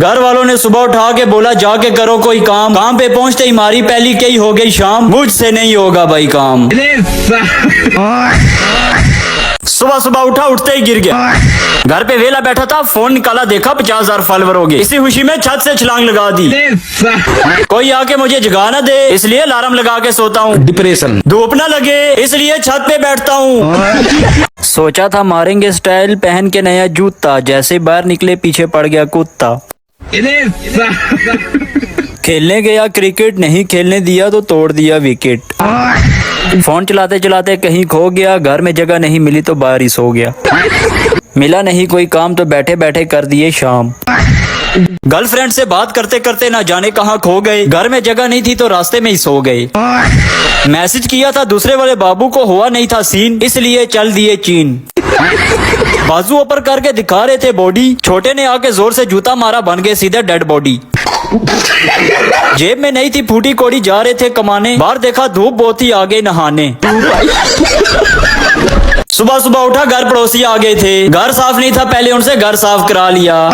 घर वालों ने सुबह उठा के बोला जाके करो कोई काम। काम पे पहुंचते ही मारी पहली कई हो गई शाम। मुझसे नहीं होगा भाई काम। सुबह सुबह उठा, उठते ही गिर गया। घर पे वेला बैठा था, फोन निकाला, देखा 50,000 फॉलोवर हो गए। इसी खुशी में छत से छलांग लगा दी। कोई आके मुझे जगा ना दे, इसलिए अलार्म लगा के सोता हूँ। डिप्रेशन। धूप ना लगे इसलिए छत पे बैठता हूँ। सोचा था मारेंगे स्टाइल, पहन के नया जूता, जैसे बाहर निकले पीछे पड़ गया कुत्ता। खेलने गया क्रिकेट, नहीं खेलने दिया तो तोड़ दिया विकेट। फोन चलाते चलाते कहीं खो गया, घर में जगह नहीं मिली तो बारिश हो गया। मिला नहीं कोई काम तो बैठे बैठे कर दिए शाम। गर्लफ्रेंड से बात करते करते ना जाने कहाँ खो गए, घर में जगह नहीं थी तो रास्ते में ही सो गए। मैसेज किया था दूसरे वाले बाबू को, हुआ नहीं था सीन, इसलिए चल दिए चीन। बाजू ऊपर करके दिखा रहे थे बॉडी, छोटे ने आके जोर से जूता मारा, बन गए सीधे डेड बॉडी। जेब में नहीं थी फूटी कोड़ी, जा रहे थे कमाने, बाहर देखा धूप बहुत ही, आगे नहाने। सुबह सुबह उठा, घर पड़ोसी आ गए थे, घर साफ नहीं था, पहले उनसे घर साफ करा लिया।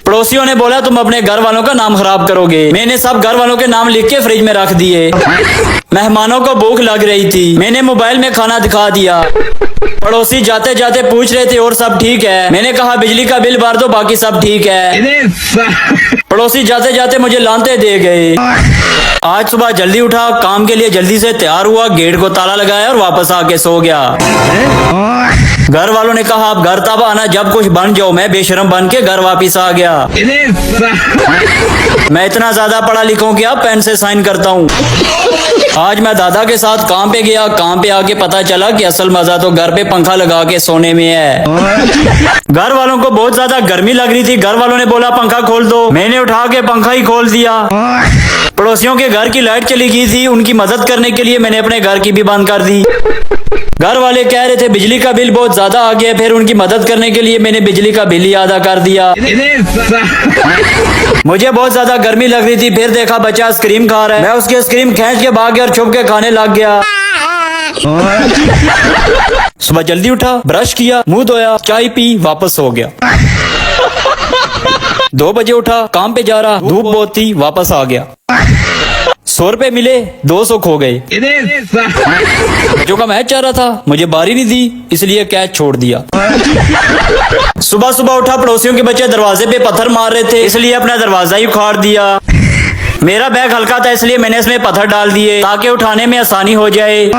पड़ोसियों ने बोला तुम अपने घर वालों का नाम खराब करोगे। मैंने सब घर वालों के नाम लिख के फ्रिज में रख दिए। मेहमानों को भूख लग रही थी, मैंने मोबाइल में खाना दिखा दिया। पड़ोसी जाते जाते पूछ रहे थे और सब ठीक है, मैंने कहा बिजली का बिल भर दो, बाकी सब ठीक है। पड़ोसी जाते जाते मुझे लानते दे गए। आज सुबह जल्दी उठा, काम के लिए जल्दी से तैयार हुआ, गेट को ताला लगाया और वापस आके सो गया। घर वालों ने कहा आप घर तब आना जब कुछ बन जाओ, मैं बेशरम बन के घर वापिस आ गया। मैं इतना ज्यादा पढ़ा लिखा हूं कि अब पेन से साइन करता हूँ। आज मैं दादा के साथ काम पे गया, काम पे आके पता चला कि असल मजा तो घर पे पंखा लगा के सोने में है। घर वालों को बहुत ज्यादा गर्मी लग रही थी, घर वालों ने बोला पंखा खोल दो, मैंने उठा के पंखा ही खोल दिया। पड़ोसियों के घर की लाइट चली गई थी, उनकी मदद करने के लिए मैंने अपने घर की भी बंद कर दी। घर वाले कह रहे थे बिजली का बिल बहुत ज्यादा आ गया, फिर उनकी मदद करने के लिए मैंने बिजली का बिल ही अदा कर दिया। मुझे बहुत ज्यादा गर्मी लग रही थी, फिर देखा बच्चा आइसक्रीम खा रहा है, मैं उसकी आइसक्रीम खींच के भाग गया और छुप के खाने लग गया। सुबह जल्दी उठा, ब्रश किया, मुंह धोया, चाय पी, वापस सो गया। 2 बजे उठा, काम पे जा रहा, धूप बहुत थी, वापस आ गया। 100 रुपए मिले, 200 खो गए। जो का मैच चाह रहा था, मुझे बारी नहीं दी, इसलिए कैच छोड़ दिया। सुबह सुबह उठा, पड़ोसियों के बच्चे दरवाजे पे पत्थर मार रहे थे, इसलिए अपना दरवाजा ही उखाड़ दिया। मेरा बैग हल्का था इसलिए मैंने इसमें पत्थर डाल दिए ताकि उठाने में आसानी हो जाए।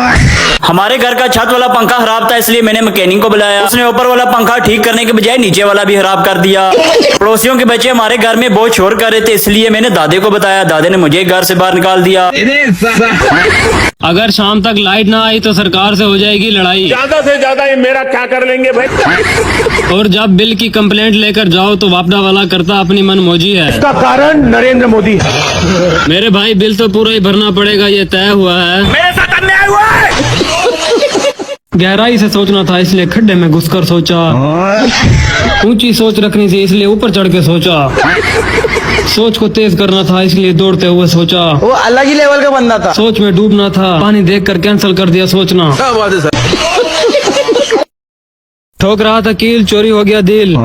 हमारे घर का छत वाला पंखा खराब था, इसलिए मैंने मैकेनिक को बुलाया, उसने ऊपर वाला पंखा ठीक करने के बजाय नीचे वाला भी खराब कर दिया। पड़ोसियों के बच्चे हमारे घर में बहुत शोर कर रहे थे, इसलिए मैंने दादे को बताया, दादे ने मुझे घर से बाहर निकाल दिया। अगर शाम तक लाइट ना आई तो सरकार से हो जाएगी लड़ाई, ज्यादा से ज्यादा ये मेरा क्या कर लेंगे भाई। और जब बिल की कंप्लेंट लेकर जाओ तो वापडा वाला करता अपनी मनमौजी है। इसका कारण नरेंद्र मोदी है। मेरे भाई बिल तो पूरा ही भरना पड़ेगा, ये तय हुआ है। मेरे साथ अन्याय हुआ है। गहराई से सोचना था इसलिए खड्डे में घुसकर सोचा, ऊंची सोच रखनी थी इसलिए ऊपर चढ़ के सोचा, सोच को तेज करना था इसलिए दौड़ते हुए सोचा, वो अलग ही लेवल का बंदा था। सोच में डूबना था, पानी देखकर कैंसिल कर दिया सोचना। क्या बात है सर। ठोक रहा था कील, चोरी हो गया दिल,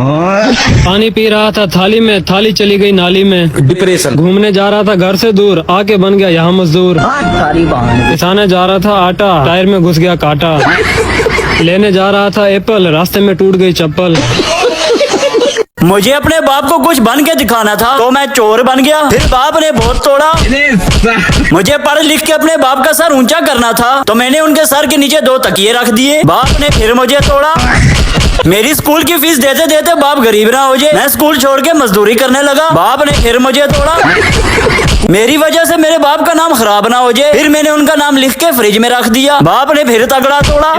पानी पी रहा था थाली में, थाली चली गई नाली में। डिप्रेशन। घूमने जा रहा था घर से दूर, आके बन गया यहाँ मजदूर। पिसाने जा रहा था आटा, टायर में घुस गया कांटा। लेने जा रहा था एप्पल, रास्ते में टूट गई चप्पल। मुझे अपने बाप को कुछ बन के दिखाना था तो मैं चोर बन गया, फिर बाप ने बहुत तोड़ा। मुझे पढ़ लिख के अपने बाप का सर ऊंचा करना था तो मैंने उनके सर के नीचे 2 तकिए रख दिए, बाप ने फिर मुझे तोड़ा। मेरी स्कूल की फीस देते देते बाप गरीब ना हो जाए, मैं स्कूल छोड़ के मजदूरी करने लगा, बाप ने फिर मुझे तोड़ा। मेरी वजह से मेरे बाप का नाम खराब ना हो जाए, फिर मैंने उनका नाम लिख के फ्रिज में रख दिया, बाप ने फिर तगड़ा तोड़ा।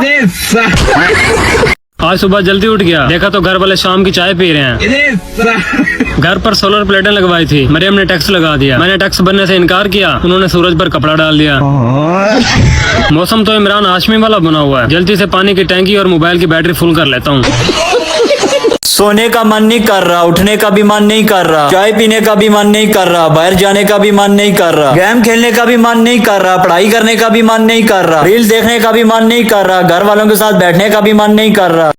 आज सुबह जल्दी उठ गया, देखा तो घर वाले शाम की चाय पी रहे हैं। घर पर सोलर प्लेटें लगवाई थी, मरियम ने टैक्स लगा दिया, मैंने टैक्स भरने से इनकार किया, उन्होंने सूरज पर कपड़ा डाल दिया। मौसम तो इमरान हाशमी वाला बना हुआ है, जल्दी से पानी की टैंकी और मोबाइल की बैटरी फुल कर लेता हूँ। सोने का मन नहीं कर रहा, उठने का भी मन नहीं कर रहा, चाय पीने का भी मन नहीं कर रहा, बाहर जाने का भी मन नहीं कर रहा, गेम खेलने का भी मन नहीं कर रहा, पढ़ाई करने का भी मन नहीं कर रहा, रील देखने का भी मन नहीं कर रहा, घर वालों के साथ बैठने का भी मन नहीं कर रहा।